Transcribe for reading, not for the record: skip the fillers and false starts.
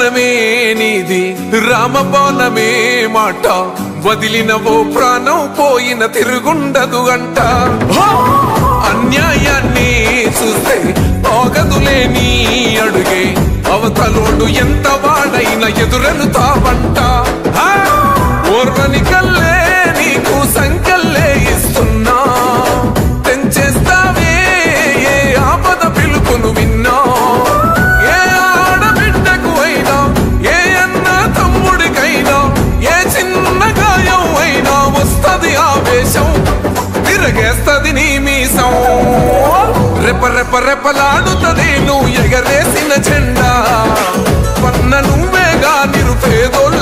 బాణమే నీది రామబాణమే మాట వదిలినవో ప్రాణం పోయిన తిరుగుండదు అంట అన్యాయాన్ని చూస్తే ఆగదులే నీ అడుగే అవతలోడు ఎంత వాడైనా ఎదురెనుతావంట ఓర్వని కల్లే నీకు సంకల్లే ఇస్తున్నా తెంచేస్తావే ఏ ఆపద పిలుపును విన్నా ఏ ఆడబిడ్డకు అయినా ఏ అన్న తమ్ముడికైనా ఏ చిన్న గాయం అయినా వస్తది ఆవేశం తిరగేస్తది నీ మీసం రెప రెప రెపలాడుతది నువ్వు ఎగరేసిన జెండా పన్న నువ్వేగా నిరుపేదోళ్ళు